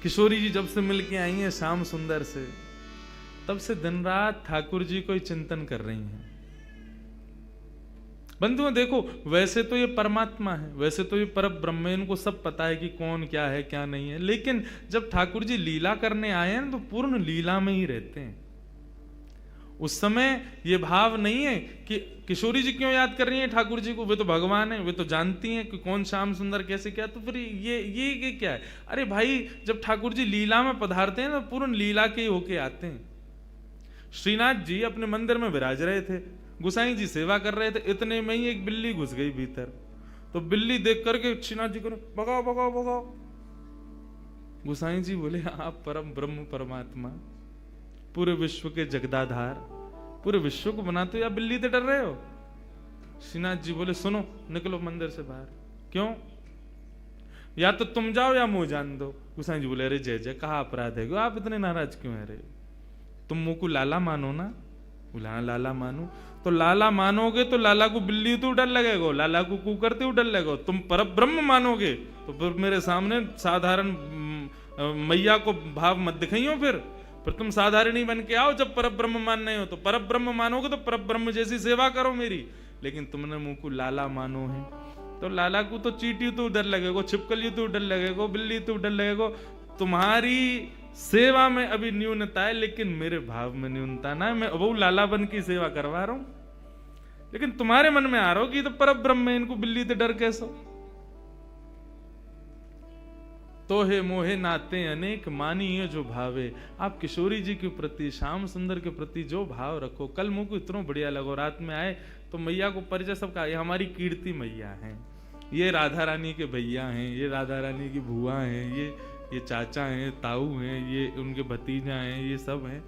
किशोरी जी जब से मिलके आई हैं श्याम सुंदर से, तब से दिन रात ठाकुर जी को ही चिंतन कर रही हैं। बंधुओं देखो, वैसे तो ये परमात्मा है, वैसे तो ये पर ब्रह्म है, इनको सब पता है कि कौन क्या है क्या नहीं है, लेकिन जब ठाकुर जी लीला करने आए हैं तो पूर्ण लीला में ही रहते हैं। उस समय ये भाव नहीं है कि किशोरी जी क्यों याद कर रही हैं ठाकुर जी को, वे तो भगवान है, वे तो जानती हैं कि कौन श्याम सुंदर कैसे क्या, तो फिर ये क्या है। अरे भाई, जब ठाकुर जी लीला में पधारते हैं तो पूर्ण लीला के ही होके आते हैं। श्रीनाथ जी अपने मंदिर में विराज रहे थे, गुसाई जी सेवा कर रहे थे, इतने में ही एक बिल्ली घुस गई भीतर। तो बिल्ली देख करके श्रीनाथ जी को भगाओ भगाओ भगाओ। गुसाई जी बोले, आप परम ब्रह्म परमात्मा, पूरे विश्व के जगदाधार, पूरे विश्व को बनाते हो, या बिल्ली से डर रहे हो? श्रीनाथ जी बोले, सुनो, निकलो मंदिर से बाहर। क्यों? या तो तुम जाओ या मुंह जान दो। गुसाई जी बोले, अरे जय जय, कहा अपराध है, आप इतने नाराज क्यों है रहे? तुम मुंह को लाला मानो ना। बोला, हाँ लाला मानो। तो लाला मानोगे तो लाला को बिल्ली तो डर लगेगा, लाला को कू करते हुए डर लगेगा। तुम पर ब्रह्म मानोगे तो फिर मेरे सामने साधारण मैया को भाव मत दिखाइयो। फिर तुम साधारण ही बन के आओ। जब पर ब्रह्म मानने हो तो पर ब्रह्म मानोगे तो पर ब्रह्म जैसी सेवा करो मेरी। लेकिन तुमने मुंह को लाला मानो है, तो लाला को तो चींटी तो डर लगेगा, छिपकली तो डर लगेगा, बिल्ली तो डर लगेगा। तुम्हारी सेवा में अभी न्यूनता है, लेकिन मेरे भाव में न्यूनता ना है। मैं वो लाला बन की सेवा करवा रहा हूं, लेकिन तुम्हारे मन में आ रहा हो कि तो पर ब्रह्म है, इनको बिल्ली से डर कैसा? तो हे मोहे नाते अनेक मानिए जो भावे। आप किशोरी जी के प्रति, श्याम सुंदर के प्रति जो भाव रखो। कल मुझको इतना बढ़िया लगो, रात में आए तो मैया को परिचय सबका, ये हमारी कीर्ति मैया हैं, ये राधा रानी के भैया हैं, ये राधा रानी की बुआ हैं, ये चाचा हैं, ताऊ हैं, ये उनके भतीजा हैं, ये सब हैं।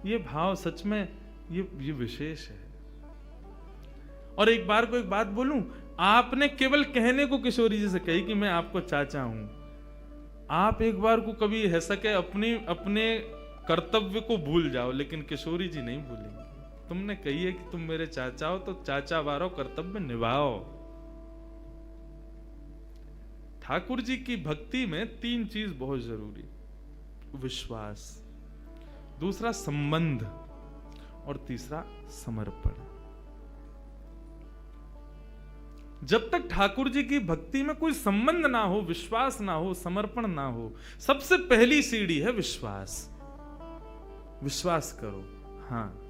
ये भाव सच में ये विशेष है। और एक बार को एक बात बोलूं, आपने केवल कहने को किशोरी जी से कही कि मैं आपको चाचा हूं। आप एक बार को कभी है सके अपने कर्तव्य को भूल जाओ, लेकिन किशोरी जी नहीं भूलेंगे। तुमने कही है कि तुम मेरे चाचा हो, तो चाचा वारो कर्तव्य निभाओ। ठाकुर जी की भक्ति में तीन चीज बहुत जरूरी, विश्वास, दूसरा संबंध, और तीसरा समर्पण। जब तक ठाकुर जी की भक्ति में कोई संबंध ना हो, विश्वास ना हो, समर्पण ना हो, सबसे पहली सीढ़ी है विश्वास। विश्वास करो, हाँ।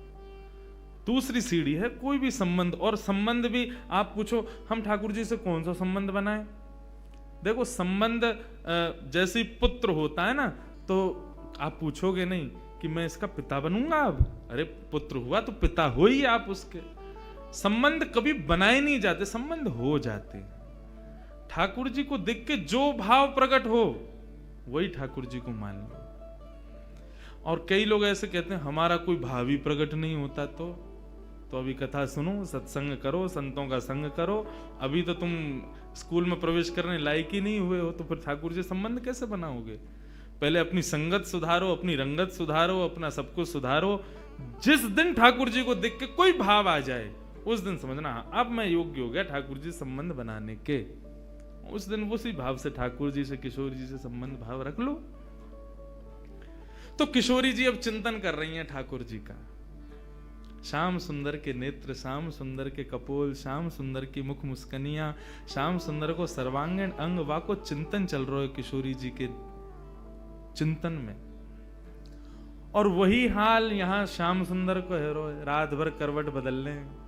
दूसरी सीढ़ी है कोई भी संबंध, और संबंध भी आप पूछो हम ठाकुर जी से कौन सा संबंध बनाए। देखो, संबंध जैसे पुत्र होता है ना, तो आप पूछोगे नहीं कि मैं इसका पिता बनूंगा अब। अरे पुत्र हुआ तो पिता हो ही आप उसके। संबंध कभी बनाए नहीं जाते, संबंध हो जाते। ठाकुर जी को देख के जो भाव प्रकट हो वही ठाकुर जी को मान लो। और कई लोग ऐसे कहते हैं हमारा कोई भाव ही प्रकट नहीं होता, तो अभी कथा सुनो, सत्संग करो, संतों का संग करो। अभी तो तुम स्कूल में प्रवेश करने लायक ही नहीं हुए हो, तो फिर ठाकुर जी संबंध कैसे बनाओगे? पहले अपनी संगत सुधारो, अपनी रंगत सुधारो, अपना सब कुछ सुधारो। जिस दिन ठाकुर जी को देख के कोई भाव आ जाए, उस दिन समझना अब मैं योग्य हो गया ठाकुर जी संबंध बनाने के। उस दिन उसी भाव से ठाकुर जी से, किशोरी जी से संबंध भाव रख लो। तो किशोरी जी अब चिंतन कर रही हैं ठाकुर जी का। श्याम सुंदर के नेत्र, श्याम सुंदर के कपोल, श्याम सुंदर की मुख मुस्कनियां, श्याम सुंदर को सर्वांगीण अंग वाको चिंतन चल रहा है किशोरी जी के चिंतन में। और वही हाल यहां श्याम सुंदर को है रो, रात भर करवट बदल रहे हैं,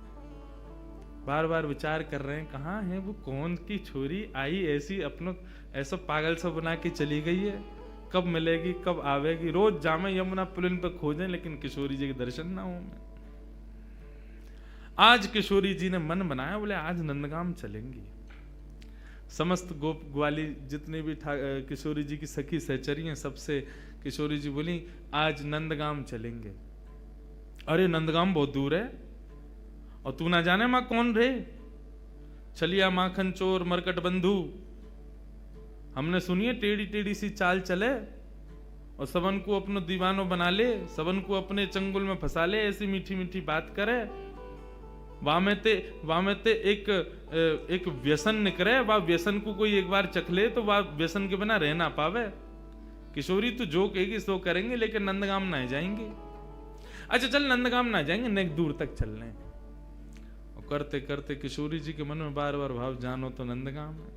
बार बार विचार कर रहे हैं कहाँ है वो, कौन की छोरी आई ऐसी अपनों ऐसा पागल सा बना के चली गई है, कब मिलेगी, कब आवेगी। रोज जामे यमुना पुलिन पर खोजें, लेकिन किशोरी जी के दर्शन ना हो। आज किशोरी जी ने मन बनाया, बोले आज नंदगाम चलेंगी। समस्त गोप ग्वाली जितने भी किशोरी जी की सखी सहचरी हैं, सबसे किशोरी जी बोली आज नंदगाम चलेंगे। अरे नंदगाम बहुत दूर है, और तू ना जाने मां कौन रे, छलिया माखन चोर मरकट बंधु। हमने सुनिए टेढ़ी टेढ़ी सी चाल चले और सबन को अपनो दीवानो बना ले, सबन को अपने चंगुल में फंसा ले, ऐसी मीठी मीठी बात करे। वामेते एक व्यसन निकले, वह व्यसन को कोई एक बार चख ले तो वह व्यसन के बिना रह ना पावे। किशोरी तू जो कहेगी सो करेंगे, लेकिन नंदगाम ना जाएंगे। अच्छा चल नंदगाम ना जाएंगे, नेक दूर तक चल रहे हैं। और करते करते किशोरी जी के मन में बार बार भाव, जानो तो नंदगाम है।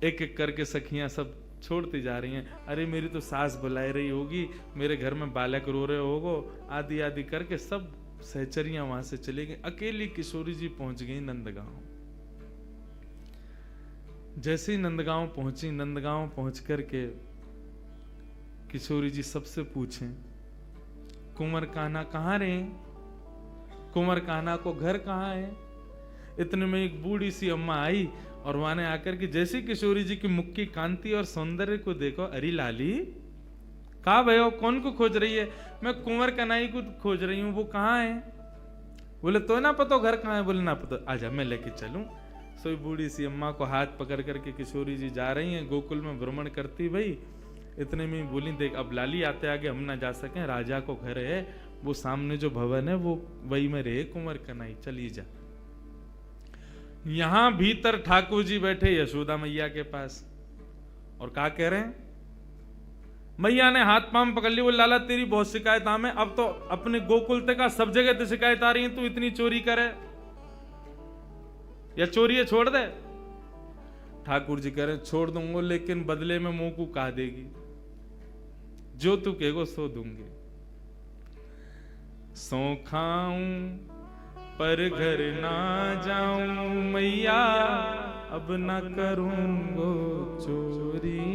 एक एक करके सखियां सब छोड़ती जा रही हैं। अरे मेरी तो सास बुलाई रही होगी, मेरे घर में बालक रो रहे होगो, आदि आदि करके सब सहचरियां वहां से चली गई। अकेली किशोरी जी पहुंच गई नंदगांव। जैसे ही नंदगांव पहुंची, नंदगांव पहुंच करके किशोरी जी सबसे पूछें, कुंवर कान्हा कहाँ रहे? कुंवर कान्हा को घर कहाँ है? इतने में एक बूढ़ी सी अम्मा आई और वहां ने आकर के जैसे किशोरी जी की मुख की कांति और सौंदर्य को देखो, अरे लाली कहा भयो, कौन को खोज रही है? मैं कुंवर कन्हई को खोज रही हूँ, वो कहाँ है? बोले तो ना पता घर कहाँ है? बोले ना पता, आजा मैं लेके चलूं। सोई बूढ़ी सी अम्मा को हाथ पकड़ करके किशोरी जी जा रही हैं, गोकुल में भ्रमण करती भाई। इतने में बोली, देख अब लाली आते आगे हम ना जा सकें, राजा को घर है, वो सामने जो भवन है वो वही में रहे कुंवर कन्हई, चली जा। यहां भीतर ठाकुर जी बैठे यशोदा मैया के पास और क्या कह रहे हैं? मैया ने हाथ पांव पकड़ ली, वो लाला तेरी बहुत शिकायत आमे, अब तो अपने गोकुल तक का सब जगह तो शिकायत आ रही है, तू इतनी चोरी करे या चोरी छोड़ दे। ठाकुर जी कह रहे छोड़ दूंगा, लेकिन बदले में मुंह को कहा देगी, जो तू कहेगो सो दूंगी। सो खाऊं पर घर ना जाऊं मैया, अब ना करूंगो चोरी,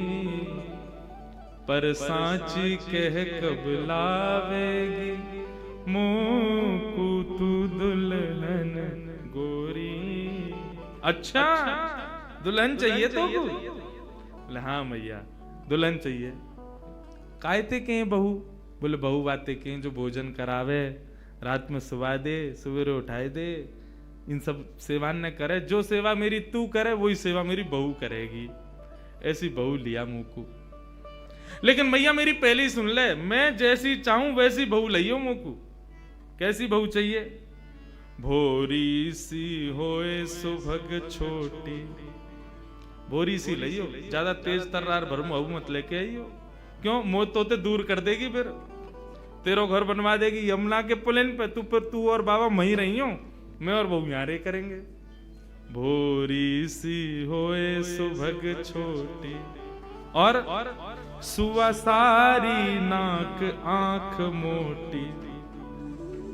पर सांची कह कब लावेगी मुंह को तू दुल्हन गोरी। अच्छा दुल्हन चाहिए तो? बोले हाँ मैया दुल्हन चाहिए। कायते के बहू? बोले बहू बातें के जो भोजन करावे, रात में सुवा दे, सवेरे उठाए दे, इन सब सेवा न करे। जो सेवा मेरी तू करे वही सेवा मेरी बहू करेगी। ऐसी बहू लिया मुंह को। लेकिन मैया मेरी पहले ही सुन ले, मैं जैसी चाहूं वैसी बहू लइयो मुंह को। कैसी बहू चाहिए? भोरी सी होए सुभग छोटी, भोरी सी लइयो, ज्यादा तेज तर्रार भरमहू मत लेके आइयो। क्यों? मोह तोते दूर कर देगी, फिर तेरो घर बनवा देगी यमुना के पुलिन पे। तू और बाबा वहीं रही हो, मैं और बहू यहाँ रे करेंगे। भोरी सी होए सुभग छोटी और सुवा सारी नाक आंख मोटी।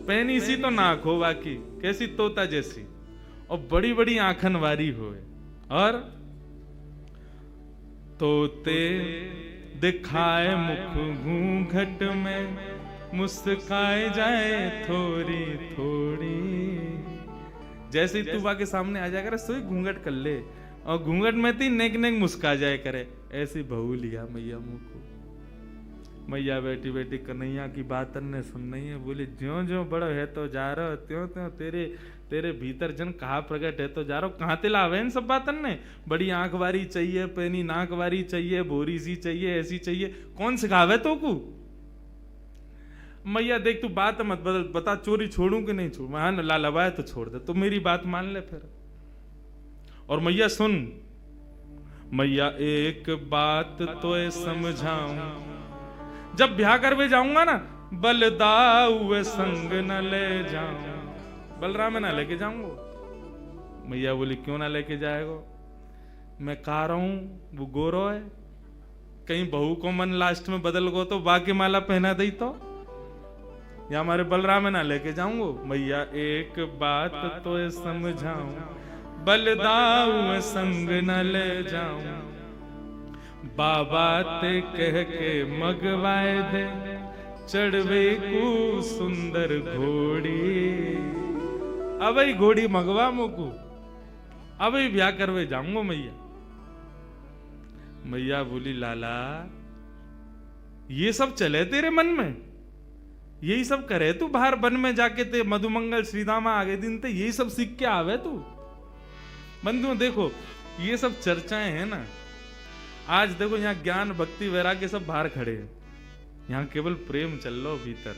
पैनी सी तो नाक हो बाकी, कैसी तोता जैसी, और बड़ी बड़ी आंखन वारी होए, और तोते दिखाए मुख घूंघट में, मुस्काए जाए थोड़ी थोड़ी। जैसे ही तू के सामने आ जाया करे सोई घूंघट कर ले, और घूंघट में ती नेक नेक मुस्का जाए करे। ऐसी बहू लिया मैया मुंह को। मैया बैठी बैठी कन्हैया की बात ने सुन रही है। बोले ज्यो ज्यो बड़ा है तो जा रहा, त्यों त्यों तेरे भीतर जन कहा प्रकट है तो जा रहा। कहाँ ते लावे इन सब बातन ने? बड़ी आंख वारी चाहिए, पैनी नाक वारी चाहिए, बोरी सी चाहिए, ऐसी चाहिए, कौन सिखावे तो को? मैया देख तू बात मत बदल, बता चोरी छोड़ू कि नहीं छोड़ू? हाँ लालवा है तो छोड़ दे, तो मेरी बात मान ले फिर। और मैया सुन, मैया एक बात तो समझाऊं, जब ब्याह करवे जाऊंगा ना, बलदाऊ संग न ले जाऊं। बलराम ना लेके जाऊंगा। मैया बोली क्यों ना लेके जाएगा? मैं कह रहा हूं वो गोरो है, कहीं बहू को मन लास्ट में बदल गो तो बाकी माला पहना दई तो, या हमारे बलराम ना लेके जाऊंगा। मैया एक बात तो समझाऊं, बलदाऊ संग न ले जाऊं। बाबा ते कह के मगवाए दे, चढ़वे को सुंदर घोड़ी। अब घोड़ी मगवा मुकू, अब ब्याह करवे जाऊंगा मैया। मैया बोली लाला ये सब चले तेरे मन में? यही सब करे तू बाहर वन में जाके? ते मधुमंगल श्रीदामा आगे दिन ते यही सब सीख के आवे तू? बंधुओं देखो ये सब चर्चाएं हैं ना, आज देखो यहाँ ज्ञान भक्ति वैराग्य सब बाहर खड़े हैं, यहाँ केवल प्रेम चल लो भीतर।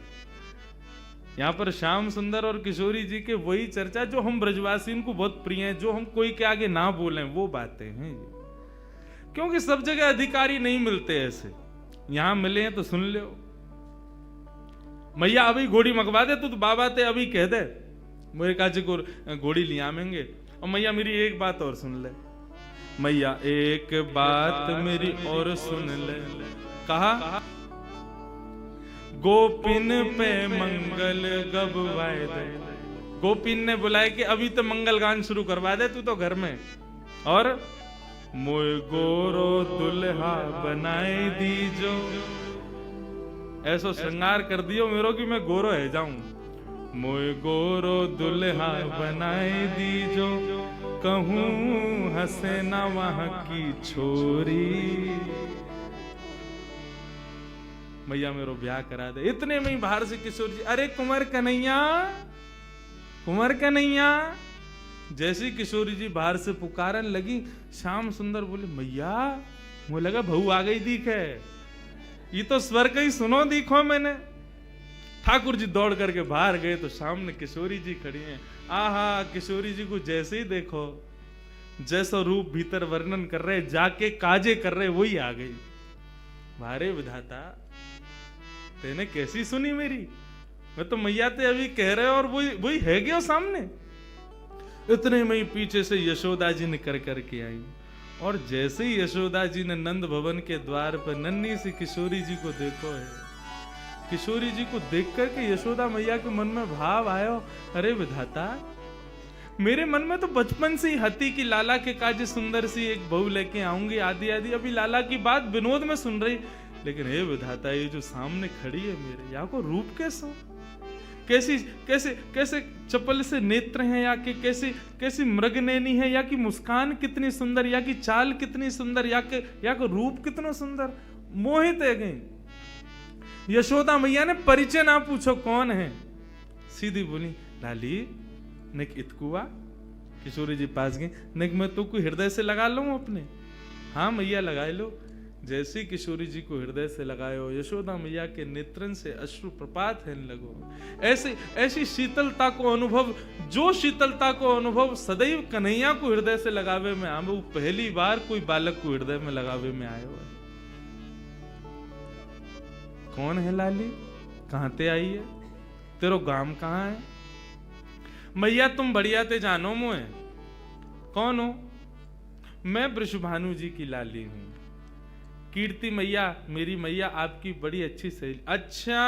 यहाँ पर श्याम सुंदर और किशोरी जी के वही चर्चा जो हम ब्रजवासी को बहुत प्रिय है, जो हम कोई के आगे ना बोलें वो बातें हैं। क्योंकि सब जगह अधिकारी नहीं मिलते ऐसे। यहां मिले हैं तो सुन लो। मैया अभी घोड़ी मंगवा दे, तू तो बाबा ते अभी कह दे मेरे काजी को घोड़ी ले आवेंगे। और मैया मेरी एक बात और सुन ले, मैया एक बात मेरी और सुन ले। कहा गोपिन पे मंगल गबवाए दे। गोपिन ने बुलाया कि अभी तो मंगल गान शुरू करवा दे तू तो घर में। और मोय गोरो दुल्हा बनाए दीजो, ऐसो श्रृंगार कर दियो मेरो कि मैं गोरो है जाऊं। मोय गोरो दुल्हा बनाए दीजो, कहूं हंसे ना वहां की छोरी। मैया मेरो ब्याह करा दे। इतने में ही बाहर से किशोर जी, अरे कुंवर कन्हैया, कुंवर कन्हैया। जैसे किशोरी जी बाहर से पुकारन लगी, श्याम सुंदर बोले मैया मुझे लगा बहू आ गई दिखे, ये तो स्वर का ही सुनो दिखो मैंने। ठाकुर जी दौड़ करके बाहर गए तो सामने किशोरी जी खड़ी हैं। आहा, किशोरी जी को जैसे ही देखो, जैसा रूप भीतर वर्णन कर रहे, जाके काजे कर रहे, वही आ गई। भारे विधाता तेने कैसी सुनी मेरी, मैं तो मैया ते अभी कह रहे और वही है गया सामने। इतने में ही पीछे से यशोदा जी ने कर करके आई, और जैसे ही यशोदा जी ने नंद भवन के द्वार पर नन्ही सी किशोरी जी को देखो है, किशोरी जी को देख करके यशोदा मैया के मन में भाव आयो, अरे विधाता मेरे मन में तो बचपन से ही हती कि लाला के काजे सुंदर सी एक बहू लेके आऊंगी आदि आदि। अभी लाला की बात विनोद में सुन रही, लेकिन हे विधाता ये जो सामने खड़ी है मेरे, या को रूप कैसा, कैसी कैसे कैसे चपल से नेत्र हैं, या कि कैसी मृगनैनी है, या कि मुस्कान कितनी सुंदर, या कि चाल कितनी सुंदर, या कि रूप कितना सुंदर। मोहित है गई। यशोदा मैया ने परिचय ना पूछो कौन है, सीधी बोली लाली निक इतकुआ। किशोरी जी पास गई, निक मैं तो कोई हृदय से लगा लूं अपने। हाँ मैया लगाए लो। जैसे किशोरी जी को हृदय से लगायो, यशोदा मैया के नेत्रन से अश्रु प्रपात है लगो। ऐसी शीतलता को अनुभव, जो शीतलता को अनुभव सदैव कन्हैया को हृदय से लगावे में आवे, वो पहली बार कोई बालक को हृदय में लगावे में आयो है। कौन है लाली, कहां ते आई है, तेरो गांव कहां है? मैया तुम बढ़िया ते जानो मुझे। कौन हो? मैं वृषभानु जी की लाली हूं। कीर्ति मैया, मेरी मैया आपकी बड़ी अच्छी सहेली। अच्छा,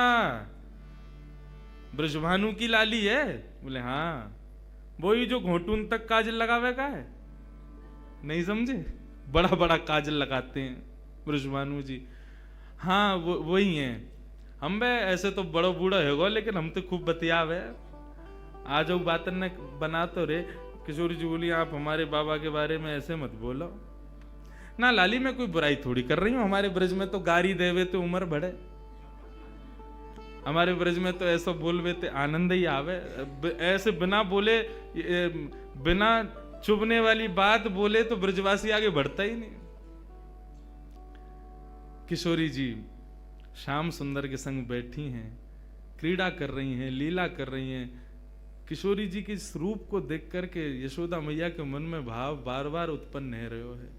वृषभानु की लाली है? बोले हाँ, वही जो घोटून तक काजल लगावे का है। नहीं समझे, बड़ा बड़ा काजल लगाते हैं वृषभानु जी। हाँ वही है। हम बे ऐसे तो बड़ो बूढ़ा है, लेकिन हम तो खूब बतियावे। आ जाओ बात न बना तो रे। किशोरी जी बोली आप हमारे बाबा के बारे में ऐसे मत बोलो ना लाली, मैं कोई बुराई थोड़ी कर रही हूं। हमारे ब्रज में तो गारी देवे तो उम्र बढ़े, हमारे ब्रज में तो ऐसा बोलवे ते आनंद ही आवे। ऐसे बिना बोले, बिना चुभने वाली बात बोले तो ब्रजवासी आगे बढ़ता ही नहीं। किशोरी जी श्याम सुंदर के संग बैठी हैं, क्रीड़ा कर रही हैं, लीला कर रही हैं। किशोरी जी के इस रूप को देख करके यशोदा मैया के मन में भाव बार बार उत्पन्न हो रहे है।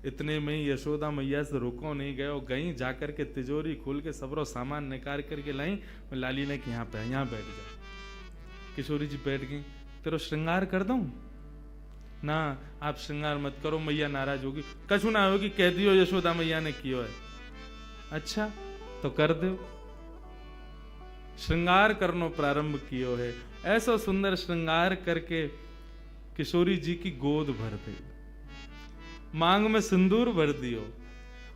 इतने में ही यशोदा मैया से रुको नहीं गए, और गई जाकर के तिजोरी खोल के सबरो सामान निकाल करके लाई। लाली ने कि यहाँ पे यहाँ बैठ जा। किशोरी जी बैठ गई। तेरो श्रृंगार कर दूं? ना आप श्रृंगार मत करो, मैया नाराज होगी। कछु ना होगी, कह दियो यशोदा मैया ने कियो है। अच्छा तो कर दो। श्रृंगार करनो प्रारंभ कियो है। ऐसा सुंदर श्रृंगार करके किशोरी जी की गोद भर दे, मांग में सिंदूर भर दियो,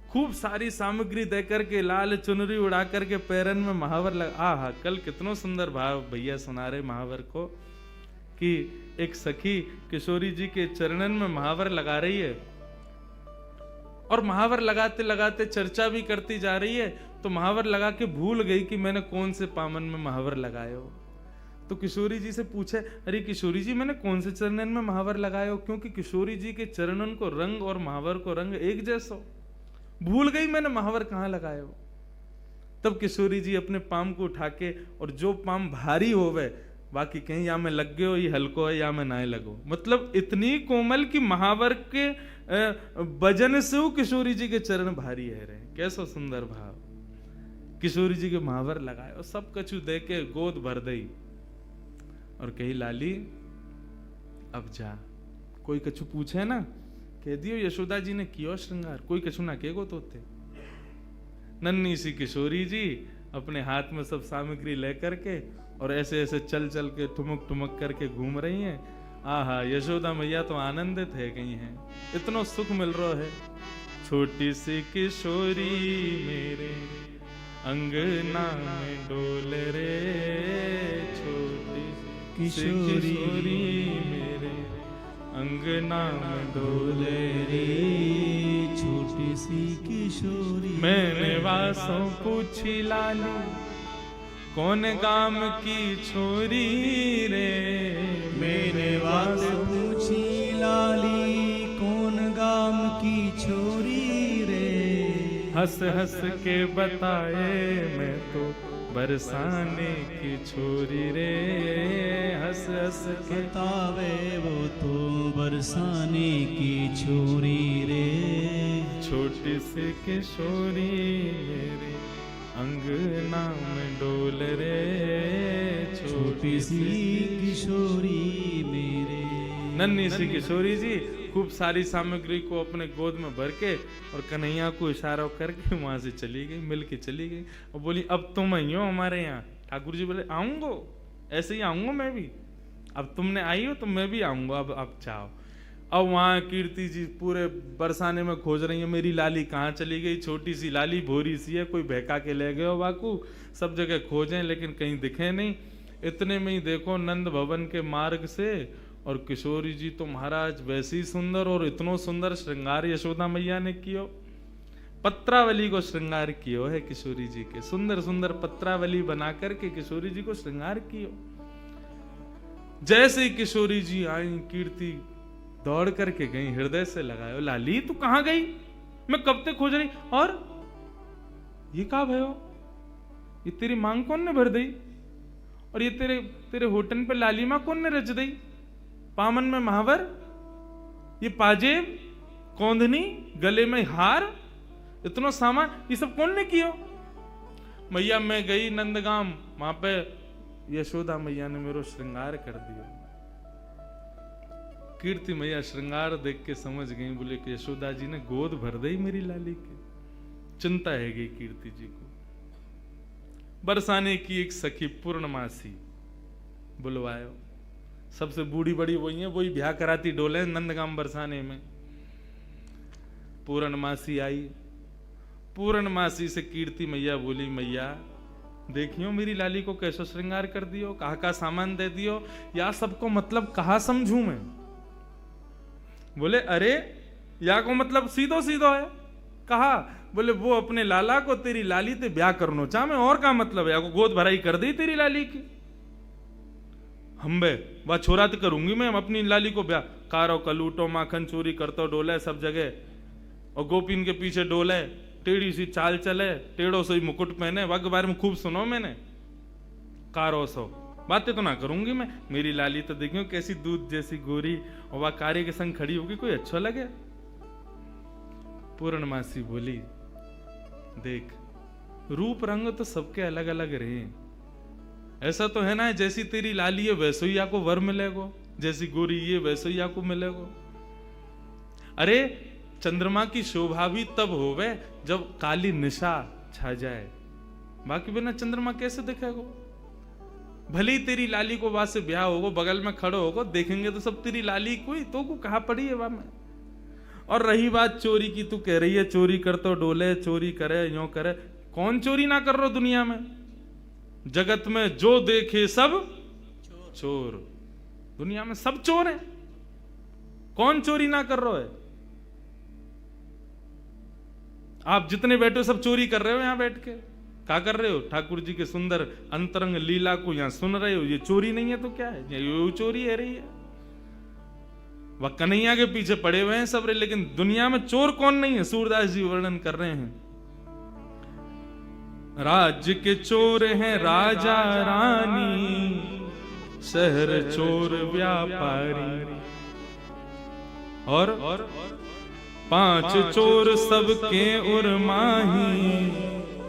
खूब सारी सामग्री दे करके, लाल चुनरी उड़ा करके पैरन में महावर लगा। आहा, कल कितनो सुंदर भाव भैया सुना रहे महावर को, कि एक सखी किशोरी जी के चरणन में महावर लगा रही है, और महावर लगाते लगाते चर्चा भी करती जा रही है। तो महावर लगा के भूल गई कि मैंने कौन से पामन में महावर लगाए हो। तो किशोरी जी से पूछे, अरे किशोरी जी मैंने कौन से चरणन में महावर लगाए हो? क्योंकि किशोरी जी के चरणन को रंग और महावर को रंग एक जैसा, भूल गई मैंने महावर कहाँ लगाए हो। तब किशोरी जी अपने पाम को उठा के, और जो पाम भारी होवे बाकी कहीं या में लग गयो, ये हल्को है या में ना लगो, मतलब इतनी कोमल कि महावर के भजन से किशोरी जी के चरण भारी है रहे। कैसो सुंदर भाव। किशोरी जी के महावर लगाए और सब कछु दे के गोद भर दई और कही लाली अब जा। कोई कछु पूछे ना कह दियो यशोदा जी ने कियो श्रृंगार, कोई कछु ना केगो तो थे। नन्ही सी किशोरी जी अपने हाथ में सब सामग्री लेकर के और ऐसे ऐसे चल चल के ठुमक ठुमक करके घूम रही हैं। आहा, यशोदा मैया तो आनंदित है गई हैं, इतना सुख मिल रहा है। छोटी सी किशोरी मेरे अंगना में डोल रे, छोटी सी किशोरी मेरे अंगना में डोल रे, छोटी सी किशोरी। मैंने वासों पूछी लाली कौन गाम की छोरी रे, मैंने वास पूछी लाली कौन गाम की छोरी रे। हंस हंस के बताए मैं तो बरसाने की छोरी रे, हंस हंस के बतावे वो तो बरसाने की छोरी रे। छोटी सी किशोरी मेरे अंगना में डोल रे, छोटी सी किशोरी मेरे। नन्ही सी किशोरी जी खूब सारी सामग्री को अपने गोद में भर के और कन्हैया को इशारा करके वहां से चली गई, मिल के चली गई और बोली अब तुम आई हो हमारे यहाँ। ठाकुर जी बोले आऊंगो, ऐसे ही आऊंगा मैं भी, अब तुमने आई हो तो मैं भी आऊंगा, अब चाहो। अब वहां कीर्ति जी पूरे बरसाने में खोज रही है मेरी लाली कहाँ चली गई। छोटी सी लाली भोरी सी है, कोई बहका के ले गए हो बाकू, सब जगह खोजें लेकिन कहीं दिखे नहीं। इतने में ही देखो नंद भवन के मार्ग से और किशोरी जी तो महाराज वैसी सुंदर और इतनो सुंदर श्रृंगार यशोदा मैया ने कियो। पत्रावली को श्रृंगार कियो है किशोरी जी के, सुंदर सुंदर पत्रावली बना करके किशोरी जी को श्रृंगार कियो। जैसे ही किशोरी जी आई कीर्ति दौड़ करके गई, हृदय से लगायो लाली तू कहां गई, मैं कब तक खोज रही। और ये कहा भयो, ये तेरी मांग कौन ने भर दी, और ये तेरे होटन पे लाली मां कौन ने रच दी, पामन में महावर, ये पाजेब, कौंधनी, गले में हार, इतना सामान ये सब कौन ने कियो। मैया मैं गई नंदगाम, वहां पे यशोदा मैया ने मेरा श्रृंगार कर दिया। कीर्ति मैया श्रृंगार देख के समझ गई, बोले कि यशोदा जी ने गोद भर दी मेरी लाली की। चिंता है गई कीर्ति जी को। बरसाने की एक सखी पूर्णमासी बुलवायो, सबसे बूढ़ी बड़ी वही है, वही ब्याह कराती डोले नंदगाम बरसाने में। पूर्णमासी आई, पूर्णमासी से कीर्ति मैया बोली मैया देखियो मेरी लाली को कैसे श्रृंगार कर दियो, कहा का सामान दे दियो, या सबको मतलब कहा समझू मैं। बोले अरे या को मतलब सीधो सीधो है, कहा बोले वो अपने लाला को तेरी लाली ते ब्याह करनो चाह मैं, और का मतलब है, या को गोद भराई कर दी तेरी लाली की। हम बे वह छोरा तो करूंगी मैं अपनी लाली को ब्याह, कारो कलूटो माखन चोरी करतो डोले सब जगह, और गोपीन के पीछे डोले, टेढ़ी सी चाल चले, टेढ़ो से मुकुट पहने, वह के बारे में खूब सुनो मैंने, कारो सो बातें तो ना करूंगी मैं। मेरी लाली तो देखियो कैसी दूध जैसी गोरी, और वह कार्य के संग खड़ी होगी, कोई अच्छा लगे। पूर्णमासी बोली देख रूप रंग तो सबके अलग अलग रहे, ऐसा तो है ना जैसी तेरी लाली है वैसे ही आपको वर मिलेगो, जैसी गोरी ये वैसे ही आपको मिलेगो। अरे चंद्रमा की शोभा भी तब होवे जब काली निशा छा जाए, बाकी बिना चंद्रमा कैसे दिखेगो। भले ही तेरी लाली को वहां से ब्याह होगो, बगल में खड़ो होगो, देखेंगे तो सब तेरी लाली कोई तो को कहा पड़ी है वहां में। और रही बात चोरी की, तू कह रही है चोरी कर तो डोले, चोरी करे यो करे, कौन चोरी ना कर रहा दुनिया में। जगत में जो देखे सब चोर, दुनिया में सब चोर है, कौन चोरी ना कर रहा है। आप जितने बैठे हो सब चोरी कर रहे हो, यहां बैठ के क्या कर रहे हो, ठाकुर जी के सुंदर अंतरंग लीला को यहां सुन रहे हो, ये चोरी नहीं है तो क्या है, ये चोरी है रही है। वह कन्हैया के पीछे पड़े हुए हैं सब रे, लेकिन दुनिया में चोर कौन नहीं है। सूरदास जी वर्णन कर रहे हैं, राज्य के चोर हैं राजा रानी, शहर चोर व्यापारी, और पांच चोर सबके उर्माही,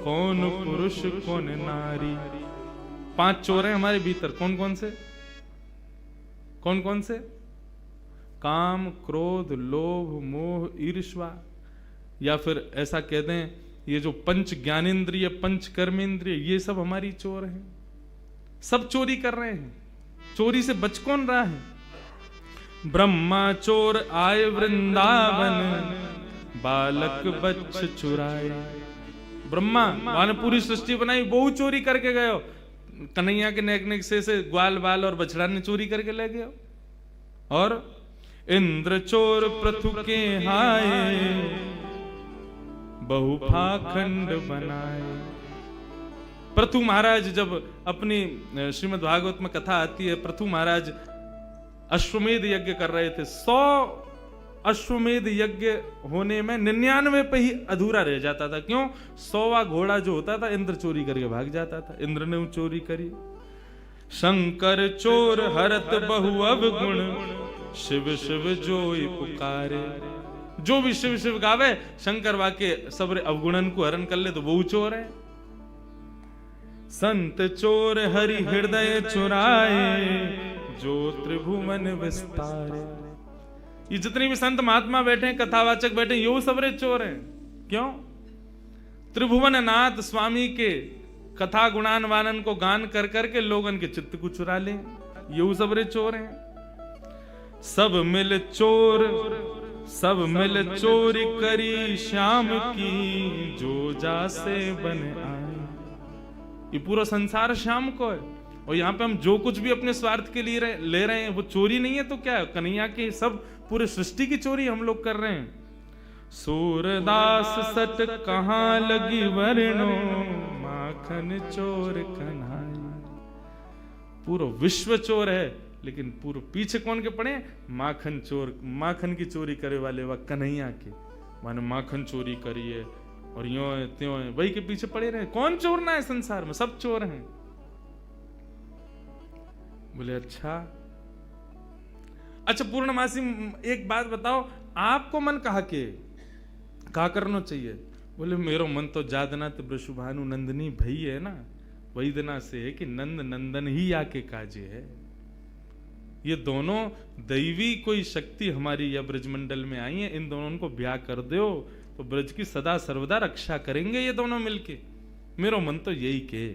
कौन पुरुष कौन नारी। पांच चोर हैं हमारे भीतर, कौन कौन से? कौन कौन से? काम, क्रोध, लोभ, मोह, ईर्ष्या, या फिर ऐसा कह दें ये जो पंच ज्ञानेंद्रिय, पंच कर्मेंद्रिय, ये सब हमारी चोर हैं। सब चोरी कर रहे हैं। चोरी से बच कौन रहा है? ब्रह्मा चोर आए वृंदावन, बालक बच्च चुराए। ब्रह्मा ने पूरी सृष्टि बनाई, बहु चोरी करके गए हो। कन्हैया के नेक नेक से ग्वाल बाल और बछड़ा ने चोरी करके ले गए। और इंद्र चोर पृथु के हाय, बहु पाखंड बनाए। पृथु महाराज जब अपनी श्रीमद् भागवत में कथा आती है, पृथु महाराज अश्वमेध यज्ञ कर रहे थे। 100 अश्वमेध यज्ञ होने में 99 पे ही अधूरा रह जाता था। क्यों? 100वां घोड़ा जो होता था इंद्र चोरी करके भाग जाता था। इंद्र ने चोरी करी। शंकर चोर हरत बहु अवगुण, शिव शिव जोई पुकारे। जो भी शिव शिव गावे, शंकर वाके सबरे अवगुणन को हरण कर ले तो वो चोर है। संत चोर हरि हृदय चुराए, जो त्रिभुवन विस्तारे। ये जितने भी संत महात्मा बैठे हैं, कथावाचक बैठे हैं, यो सबरे चोर हैं। क्यों? त्रिभुवन नाथ स्वामी के कथा गुणान वानन को गान कर करके लोगन के चित्त को चुरा ले, यो सबरे चोर हैं। सब मिल चोर, सब मिल चोरी करी श्याम की, जो जासे बन आए। ये पूरा संसार श्याम को है, और यहाँ पे हम जो कुछ भी अपने स्वार्थ के लिए ले रहे हैं वो चोरी नहीं है तो क्या है? कन्हैया की सब पूरे सृष्टि की चोरी हम लोग कर रहे हैं। सूरदास सट कहाँ लगी वर्णो, माखन चोर कन्हैया। पूरा विश्व चोर है, लेकिन पूरे पीछे कौन के पड़े? माखन चोर। माखन की चोरी करे वाले वह कन्हैया के, माने माखन चोरी करी है और यो है त्यों है, वही के पीछे पड़े रहे। कौन चोर ना है संसार में? सब चोर हैं। बोले अच्छा पूर्णमासी एक बात बताओ, आपको मन कहा करना चाहिए? बोले मेरो मन तो जादना वृषभानु नंदनी भई है ना, वही दिना से है कि नंद नंदन ही आके काजे है। ये दोनों दैवी कोई शक्ति हमारी या ब्रजमंडल में आई है, इन दोनों को ब्याह कर दो तो ब्रज की सदा सर्वदा रक्षा करेंगे ये दोनों मिलके। मेरो मन तो यही के।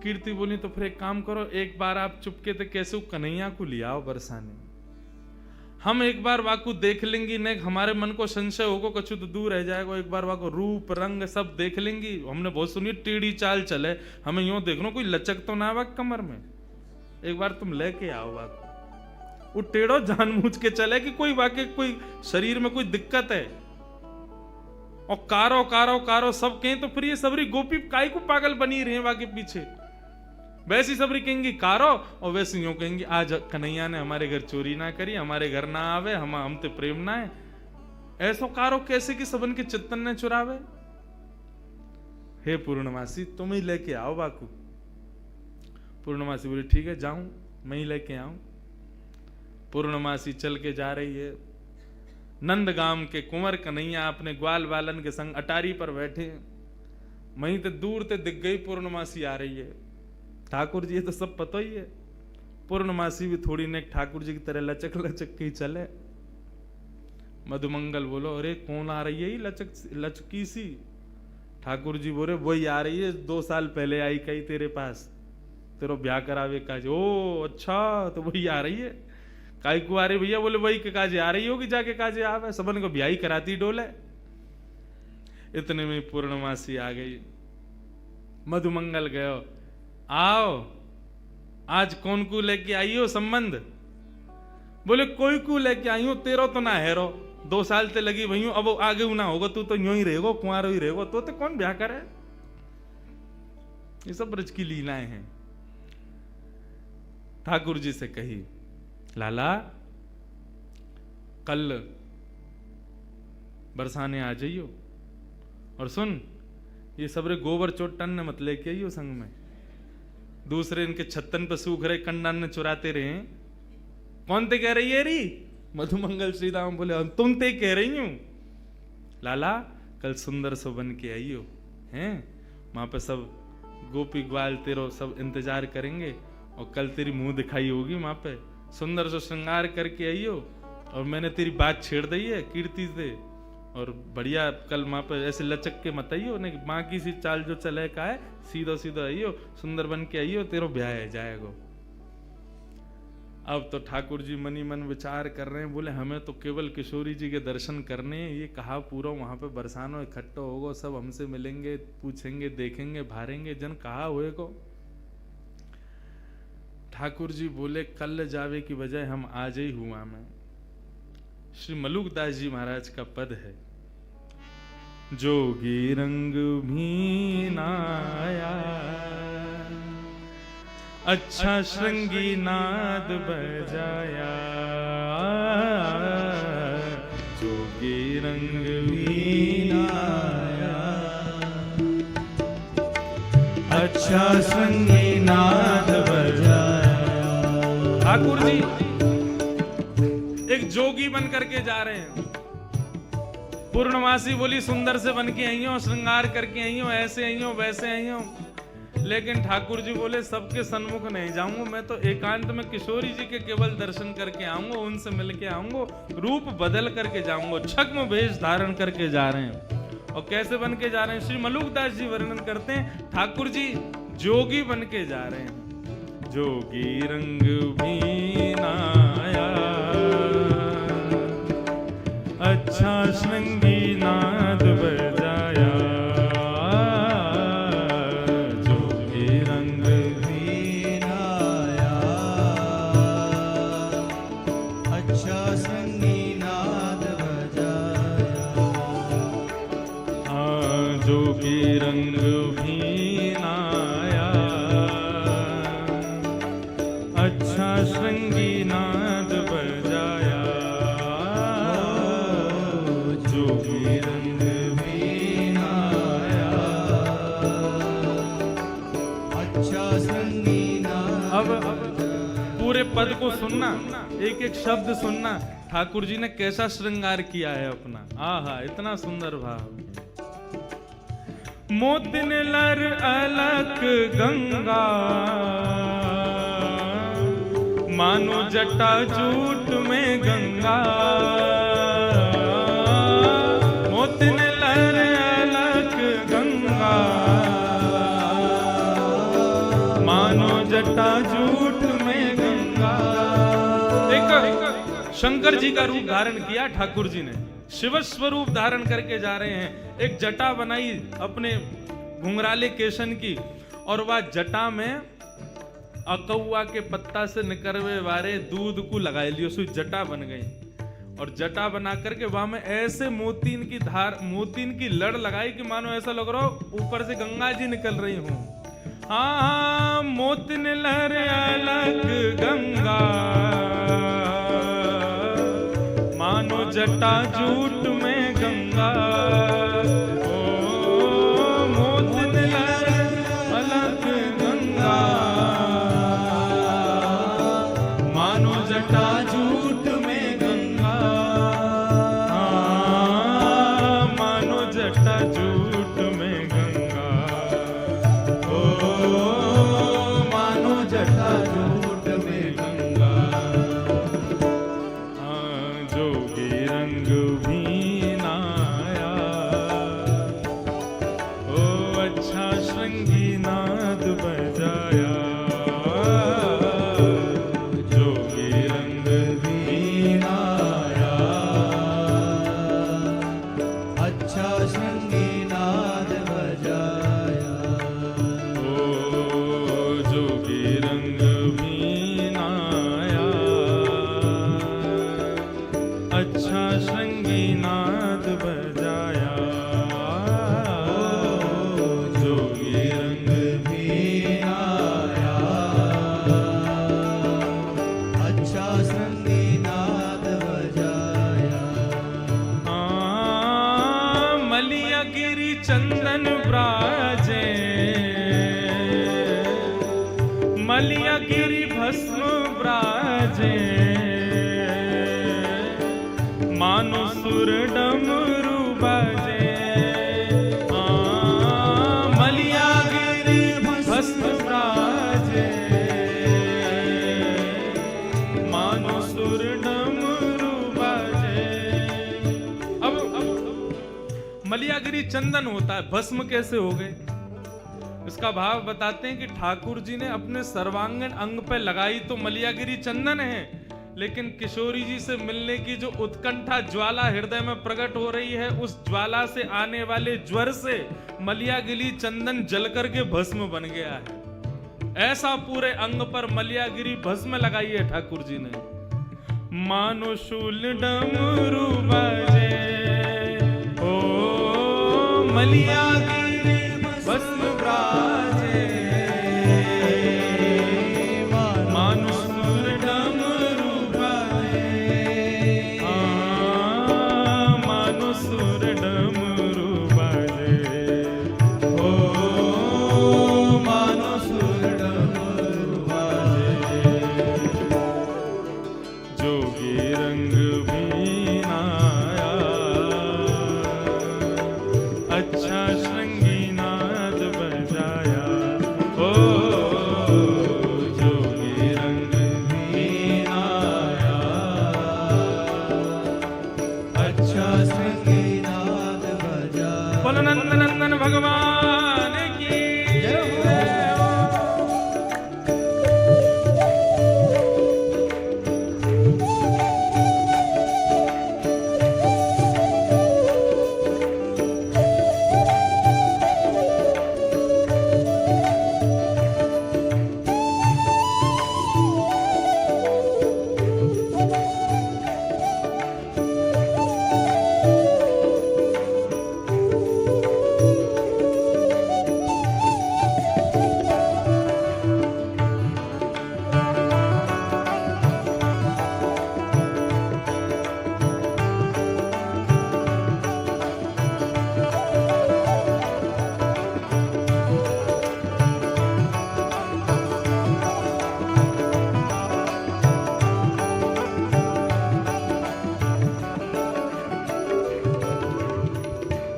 कीर्ति बोली तो फिर एक काम करो, एक बार आप चुपके थे कैसे कन्हैया को ले आओ बरसाने। हम एक बार वाकू देख लेंगी, ने हमारे मन को संशय होगा कछु तो दूर रह जाएगा। एक बार वाको रूप रंग सब देख लेंगी। हमने बहुत सुनी टेढ़ी चाल चले, हमें यूं देखना कोई लचक तो ना वाक कमर में। एक बार तुम लेके आओ वाको, वो टेढ़ो जानबूझ के चले कि कोई वाके कोई शरीर में कोई दिक्कत है। और कारो कारो कारो सब कहें तो फिर ये सबरी गोपी काय को पागल बनी रहे वाके पीछे। वैसी सबरी कहेंगी कारो, और वैसे यूं कहेंगी आज कन्हैया ने हमारे घर चोरी ना करी, हमारे घर ना आवे, हम ते प्रेम ना है। ऐसो कारो कैसे कि सबन के चित्तन ने चुरावे। हे पूर्णमासी तुम ही लेके आओ बाकू। पूर्णमासी बोली ठीक है जाऊं, मैं ही लेके आऊं। पूर्णमासी चल के जा रही है। नंदगाम के कुंवर कन्हैया अपने ग्वाल बालन के संग अटारी पर बैठे। वहीं ते दूर ते दिख गई पूर्णमासी आ रही है। ठाकुर जी ये तो सब पता ही है। पूर्णमासी भी थोड़ी ने ठाकुर जी की तरह लचक लचक के ही चले। मधुमंगल बोलो अरे कौन आ रही है ये लचकी सी? ठाकुर जी बोले वही आ रही है, 2 साल पहले आई कही तेरे पास, तेरो ब्याह करावे काज। ओ अच्छा, तो वही आ रही है। काय को आ रही भैया? बोले वही के काजे आ रही होगी, जाके काजे आवे, सबन को ब्याह कराती डोले। इतने में पूर्णमासी आ गई। मधुमंगल गयो, आओ आज कौन को लेके आई हो संबंध? बोले कोई को लेके आई हो, तेरो तो ना हैरो, 2 साल ते लगी भई अब आगे ना होगा, तू तो यूं ही रहेगो, कुंवारो ही रहेगो, तो कौन ब्याह करे? ये सब ब्रज की लीलाएं हैं। ठाकुर जी से कही लाला कल बरसाने आ जाइयो, और सुन ये सबरे गोबर चोटन ने मत लेके आइयो संग में। दूसरे इनके छत्तन पे सूख रहे कंडन ने चुराते रहे, कौन ते कह रही है री? मधुमंगल श्रीदाम बोले तुम ते कह रही हूं। लाला कल सुंदर सो बन के आइयो, हैं वहां पे सब गोपी ग्वाल तेरो सब इंतजार करेंगे और कल तेरी मुंह दिखाई होगी वहां पे, सुंदर सो श्रृंगार करके आइयो। और मैंने तेरी बात छेड़ दी है कीर्ति से, और बढ़िया कल वहां पे ऐसे लचक के मत आइयो, नहीं माँ की सी चाल जो चले का है, सीधा सीधा आइयो, सुंदर बन के आइयो, तेरो ब्याह है जाएगा। अब तो ठाकुर जी मनी मन विचार कर रहे हैं, बोले हमें तो केवल किशोरी जी के दर्शन करने हैं, ये कहा पूरा वहां पे बरसानो इकट्ठा होगा, सब हमसे मिलेंगे, पूछेंगे, देखेंगे, भारेंगे, जन कहा हुए को। ठाकुर जी बोले कल जावे की बजाय हम आज ही हुआ में। श्री मलुकदास जी महाराज का पद है, जोगी रंग भी नाया, अच्छा श्रृंगी नाद बजाया, जोगी रंग भी नाया, अच्छा श्रृंगी नाद बजाया। ठाकुर जी एक जोगी बन करके जा रहे हैं। पूर्णमासी बोली सुंदर से बन के आई हो, श्रृंगार करके आई हो, ऐसे आई हो, वैसे आई हो। लेकिन ठाकुर जी बोले सबके सन्मुख नहीं जाऊंगा, मैं तो एकांत में किशोरी जी के केवल दर्शन करके आऊंगा, उनसे मिल के आऊंगा, रूप बदल करके जाऊंगा। छद्म वेश धारण करके जा रहे हैं। और कैसे बन के जा रहे हैं? श्री मलुकदास जी वर्णन करते हैं, ठाकुर जी जोगी बन के जा रहे हैं। जोगी रंग भी नाया, अच्छा श्रृंगी नाद बजाया, जोगी रंग भी नाया, अच्छा श्रृंगी नाद बजाया। हाँ जोगी रंग भी नाया, अच्छा श्रृंगी नाद बजाया, जोगी रंग भी नाया, अच्छा श्रृंगी नाद। अब पूरे पद को सुनना, एक एक शब्द सुनना, ठाकुर जी ने कैसा श्रृंगार किया है अपना। आहा इतना सुंदर भाव। मोतिन लर अलक गंगा, मानो जटा जूट में गंगा, मोतिन लहर अलक गंगा, मानो जटा जूट में गंगा। एक शंकर जी का रूप धारण किया ठाकुर जी ने, शिव स्वरूप धारण करके जा रहे हैं। एक जटा बनाई अपने घुंघराले केशन की, और वह जटा में अकौआ के पत्ता से निकलवे वाले दूध को लगाए लियो, सो जटा बन गई। और जटा बना करके वहां में ऐसे मोतीन की धार, मोतीन की लड़ लगाई कि मानो ऐसा लग रहा हो ऊपर से गंगा जी निकल रही हूं। हाँ मोतिन लहर अलग गंगा, मानो जटा जूट में गंगा। ओ मोतिन लहर अलग गंगा, मानो जटा जूट में गंगा। हाँ मानो जटा जूट में गंगा। ओ मानो जटा जूट में गंगा। हाँ जोगी रंग भी नाया, ओ अच्छा श्रृंगी नाद बजाया। मलिया गिरी भस्म ब्राजे, सुर डमरू बाजे, मलिया गिरी भस्म राजे, मानो सुर डमरू बाजे। अब मलियागिरी चंदन होता है, भस्म कैसे हो गए? इसका भाव बताते हैं कि ठाकुर जी ने अपने सर्वांगीण अंग पे लगाई तो मलियागिरी चंदन है, लेकिन किशोरी जी से मिलने की जो उत्कंठा ज्वाला हृदय में प्रकट हो रही है, उस ज्वाला से आने वाले ज्वर से मलियागिरी चंदन जल करके भस्म बन गया है। ऐसा पूरे अंग पर मलियागिरी भस्म लगाई है ठाकुर जी ने। मानो शूल डमरू बाजे, ओ मलियागिरी भस्म राजे, मानो सुर डमरू बाजे, मानो सुर डमरू बाजे, ओ मानो सुर डमरू बाजे। जोगी रंग भी आया, अच्छा श्रृंगी नाद बजाया, ओ जोगी रंग भी आया, अच्छा श्रृंगी नाद बजाया। बोलो नंद नंदन भगवान की जय हो।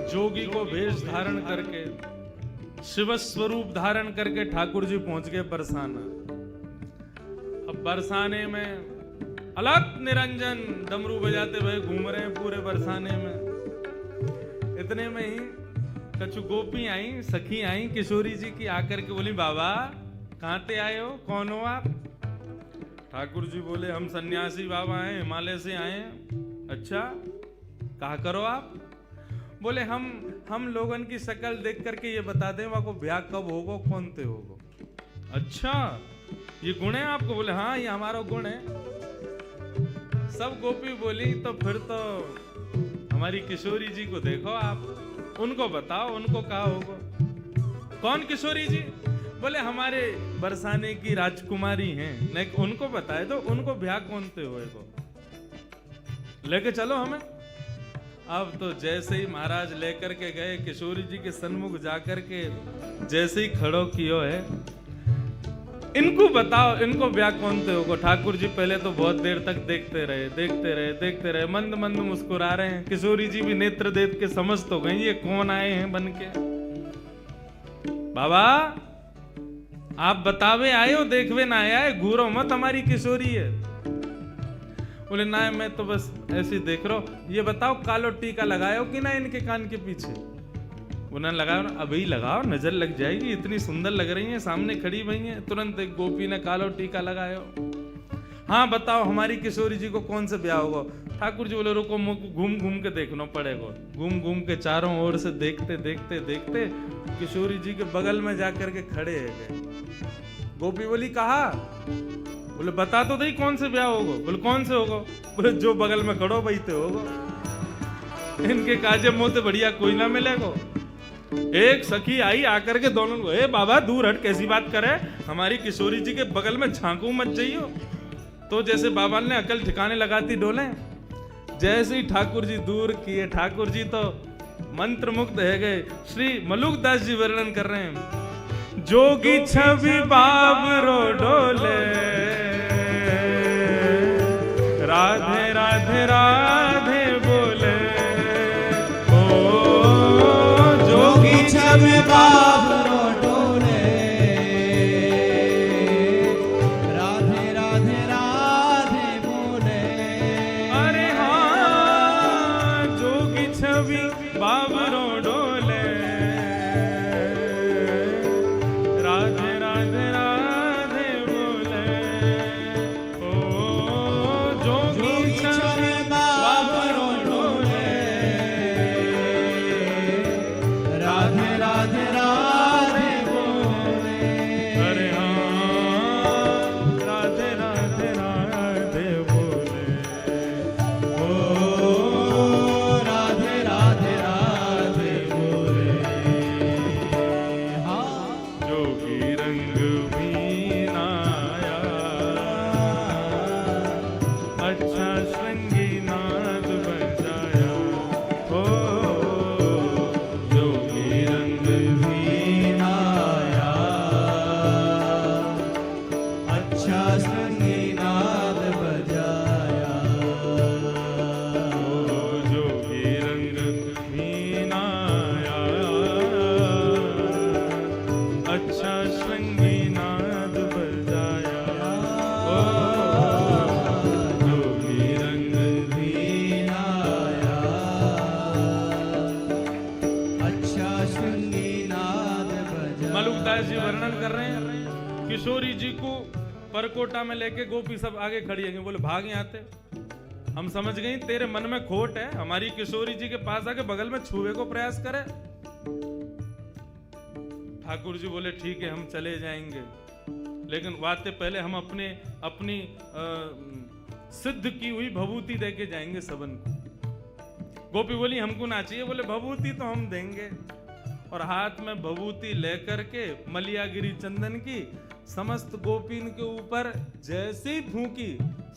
जोगी को वेश धारण करके, शिव स्वरूप धारण करके ठाकुर जी पहुंच गए बरसाना। अब बरसाने में अलग निरंजन डमरू बजाते हुए घूम रहे हैं पूरे बरसाने में। इतने में ही कछु गोपी आई, सखी आई किशोरी जी की, आकर के बोली बाबा कहाँ से आए हो, कौन हो आप? ठाकुर जी बोले हम सन्यासी बाबा हैं, हिमालय से आए हैं। अच्छा कहा करो आप? बोले हम लोगन की शक्ल देख करके ये बता दें वहाँ को ब्याह कब होगो, कौन ते होगो। अच्छा ये गुण है आपको? बोले हाँ ये हमारा गुण है। सब गोपी बोली तो फिर तो हमारी किशोरी जी को देखो आप, उनको बताओ उनको कहा होगो। कौन किशोरी जी? बोले हमारे बरसाने की राजकुमारी हैं, नहीं उनको बताए तो उनको ब्याह कौन ते होएगो, लेके चलो हमें। अब तो जैसे ही महाराज लेकर के गए किशोरी जी के सन्मुख जाकर के जैसे ही खड़ो कियो है, इनको बताओ इनको ब्याह कौन थे होगा। ठाकुर जी पहले तो बहुत देर तक देखते रहे, मंद मंद मुस्कुरा रहे हैं। किशोरी जी भी नेत्र देख के समझ तो गई ये कौन आए हैं बन के। बाबा आप बतावे आए हो, देखवे ना आया है, घूरो मत हमारी किशोरी है। बोले ना मैं तो बस ऐसे ही देख रहा हूं। ये बताओ कालो टीका लगाए हो कि ना इनके कान के पीछे? बोला लगाओ ना, अभी लगाओ नजर लग जाएगी, इतनी सुंदर लग रही हैं, सामने खड़ी हुई हैं। तुरंत एक गोपी ने कालो टीका लगाया। हाँ बताओ हमारी किशोरी जी को कौन से ब्याह होगा? ठाकुर जी बोले रुको घूम घूम के देखना पड़ेगा। घूम घूम के चारों ओर से देखते देखते देखते किशोरी जी के बगल में जाकर के खड़े है। गोपी बोली कहा? बोले बता तो दई कौन से ब्याह होगा? बोले कौन से होगा? बोले जो बगल में खड़ो वही तो होगा। इनके काजे मोते बढ़िया कोई ना मिलेगा। एक सखी आई आकर के दोनों को, ए बाबा दूर हट, कैसी बात करे, हमारी किशोरी जी के बगल में झांकू मत जाइयो। तो जैसे बाबा ने अकल ठिकाने लगाती डोले, जैसे ही ठाकुर जी दूर किए, ठाकुर जी तो मंत्र मुग्ध है गए। श्री मलुक दास जी वर्णन कर रहे हैं, जोगी छवि बाबरो डोले, राधे राधे राधे बोले, बाबरों डोले, राधे राधे राधे बोले। ओ जोगी छन बाबरों डोले, राधे राधे राधे बोले। अरे हाँ राधे राधे राधे बोले। ओ राधे राधे राधे बोले। हाँ जोगी रंग मीनाया, अच्छा श्रृंगी नाद बजाया। ओ जोगी रंग मीनाया, अच्छा संगीनाद बजाया। ओ जोगी रंग मीनाया, अच्छा श्रृंगी नाद बजाया। ओ जोगी रंग मीनाया, अच्छा संगीनाद बजाया। मलुकदास जी वर्णन कर रहे हैं किशोरी जी को परकोटा में लेके गोपी सब आगे खड़ी है, बोले भाग यहाँ थे, हम समझ गई तेरे मन में खोट है, हमारी किशोरी जी के पास आके बगल में छुए को प्रयास करे। ठाकुर जी बोले ठीक है हम चले जाएंगे, लेकिन वाते पहले हम अपनी सिद्ध की हुई भभूति दे के जाएंगे सबन को। गोपी बोली हमको ना चाहिए, बोले भभूति तो हम देंगे। और हाथ में भभूति लेकर के मलियागिरी चंदन की समस्त गोपीन के ऊपर जैसे ही फूंकी,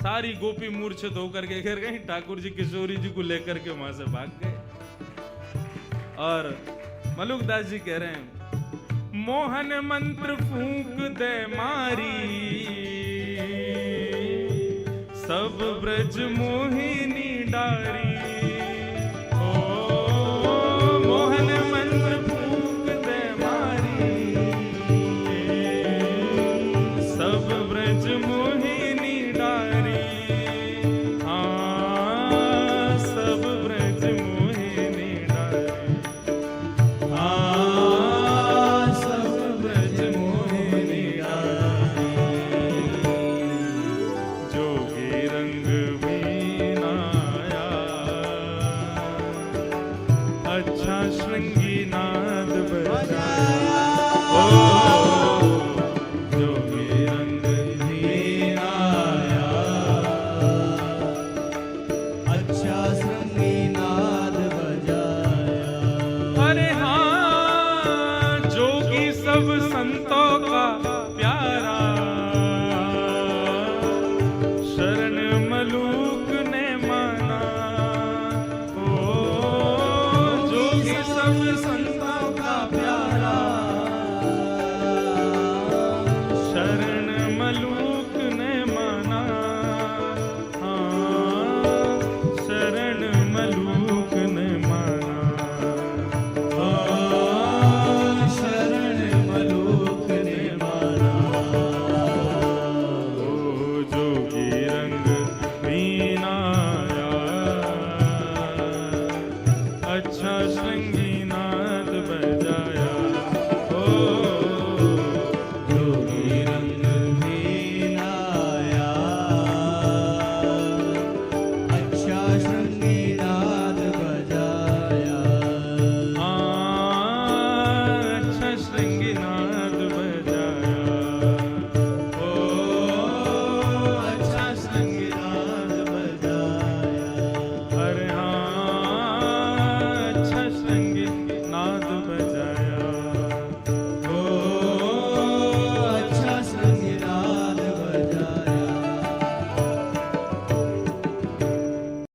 सारी गोपी मूर्छित होकर के गिर गई। ठाकुर जी किशोरी जी को लेकर के वहां से भाग गए। और मलुकदास जी कह रहे हैं मोहन मंत्र फूंक दे मारी, सब ब्रज मोहिनी डारी। ओ मोहन मंत्र फूंक दे मारी, सब ब्रज मोहिनी डारी। हाँ सब ब्रज मोहिनी डारी। हाँ सब ब्रज मोहिनी डारी। जोगी रंग मीनाया, अच्छा श्रृंगी नाद बजाया। ओ जोगी रंग मीनाया, अच्छा संगीनाद बजाया। अरे हाँ जोगी सब संतों का प्यारा, शरण मलूक ने माना। ओ जोगी सब संतों का प्यारा, शरण मलूक ने माना। हाँ शरण मलूक ने माना। हाँ शरण मलूक ने माना। ओ जोगी रंग मीनाया, अच्छा श्रृंगी